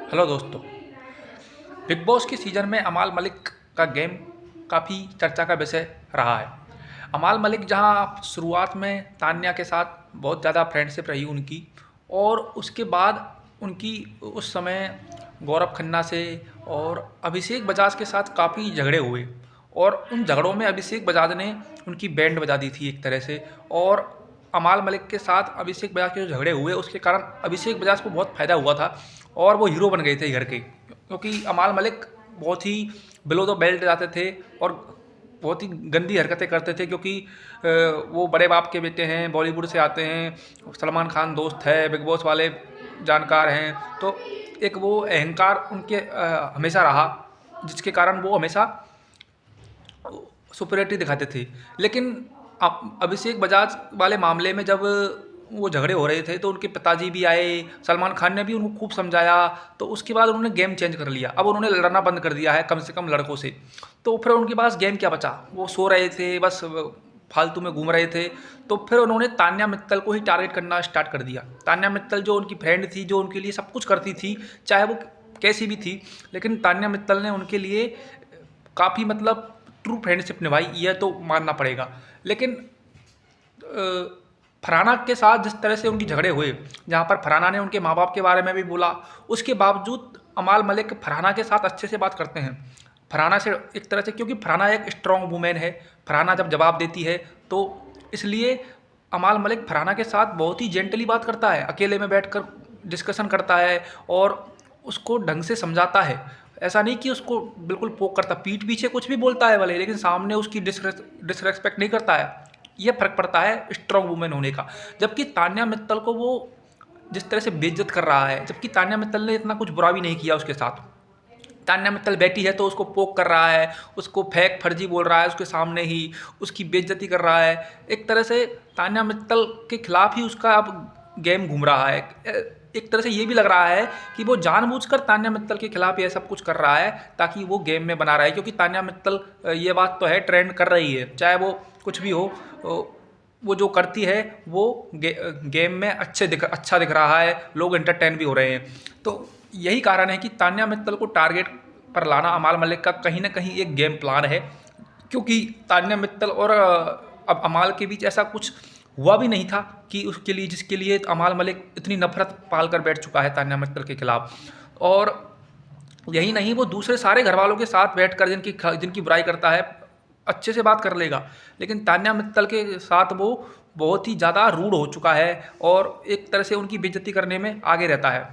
Hello दोस्तों। Big boss के season में अमाल मलिक का गेम काफ़ी चर्चा का विषय रहा है। अमाल मलिक जहां शुरुआत में तान्या के साथ बहुत ज़्यादा फ्रेंडशिप रही उनकी, और उसके बाद उनकी उस समय गौरव खन्ना से और अभिषेक बजाज के साथ काफ़ी झगड़े हुए, और उन झगड़ों में अभिषेक बजाज ने उनकी बैंड बजा दी थी एक तरह से। और अमाल मलिक के साथ अभिषेक बजाज के जो झगड़े हुए उसके कारण अभिषेक बजाज को बहुत फ़ायदा हुआ था, और वो हीरो बन गए थे घर के, क्योंकि अमाल मलिक बहुत ही बिलो द बेल्ट जाते थे और बहुत ही गंदी हरकतें करते थे, क्योंकि वो बड़े बाप के बेटे हैं, बॉलीवुड से आते हैं, सलमान खान दोस्त है, बिग बॉस वाले जानकार हैं। तो एक वो अहंकार उनके हमेशा रहा, जिसके कारण वो हमेशा सुपरियरिटी दिखाते थे। लेकिन अभिषेक बजाज वाले मामले में जब वो झगड़े हो रहे थे तो उनके पिताजी भी आए, सलमान खान ने भी उनको खूब समझाया, तो उसके बाद उन्होंने गेम चेंज कर लिया। अब उन्होंने लड़ना बंद कर दिया है कम से कम लड़कों से। तो फिर उनके पास गेम क्या बचा, वो सो रहे थे, बस फालतू में घूम रहे थे। तो फिर उन्होंने तान्या मित्तल को ही टारगेट करना स्टार्ट कर दिया। तान्या मित्तल जो उनकी फ्रेंड थी, जो उनके लिए सब कुछ करती थी, चाहे वो कैसी भी थी, लेकिन तान्या मित्तल ने उनके लिए काफ़ी मतलब ट्रू फ्रेंडशिप निभाई, यह तो मानना पड़ेगा। लेकिन फरहाना के साथ जिस तरह से उनके झगड़े हुए, जहाँ पर फरहाना ने उनके माँ बाप के बारे में भी बोला, उसके बावजूद अमाल मलिक फरहाना के साथ अच्छे से बात करते हैं। फरहाना से एक तरह से, क्योंकि फरहाना एक स्ट्रॉन्ग वुमेन है, फरहाना जब जवाब देती है तो इसलिए अमाल मलिक फरहाना के साथ बहुत ही जेंटली बात करता है, अकेले में बैठकर डिस्कशन करता है और उसको ढंग से समझाता है। ऐसा नहीं कि उसको बिल्कुल पोक करता, पीठ पीछे कुछ भी बोलता है भले, लेकिन सामने उसकी डिसरेस्पेक्ट नहीं करता है। ये फ़र्क पड़ता है स्ट्रॉन्ग वुमेन होने का। जबकि तान्या मित्तल को वो जिस तरह से बेइज्जत कर रहा है, जबकि तान्या मित्तल ने इतना कुछ बुरा भी नहीं किया उसके साथ। तान्या मित्तल बैठी है तो उसको पोक कर रहा है, उसको फेक फर्जी बोल रहा है उसके सामने ही, उसकी बेइज्जती कर रहा है। एक तरह से तान्या मित्तल के खिलाफ ही उसका अब गेम घूम रहा है। एक तरह से ये भी लग रहा है कि वो जानबूझकर तान्या मित्तल के खिलाफ ये सब कुछ कर रहा है ताकि वो गेम में बना रहे, क्योंकि तान्या मित्तल ये बात तो है ट्रेंड कर रही है, चाहे वो कुछ भी हो। वो जो करती है वो गेम में अच्छा दिख रहा है, लोग एंटरटेन भी हो रहे हैं। तो यही कारण है कि तान्या मित्तल को टारगेट पर लाना अमाल मलिक का कहीं ना कहीं एक गेम प्लान है, क्योंकि तान्या मित्तल और अब अमाल के बीच ऐसा कुछ हुआ भी नहीं था कि उसके लिए जिसके लिए अमाल मलिक इतनी नफरत पाल कर बैठ चुका है तान्या मित्तल के खिलाफ। और यही नहीं, वो दूसरे सारे घर वालों के साथ बैठकर जिनकी बुराई करता है अच्छे से बात कर लेगा, लेकिन तान्या मित्तल के साथ वो बहुत ही ज़्यादा रूड हो चुका है और एक तरह से उनकी बेइज्जती करने में आगे रहता है।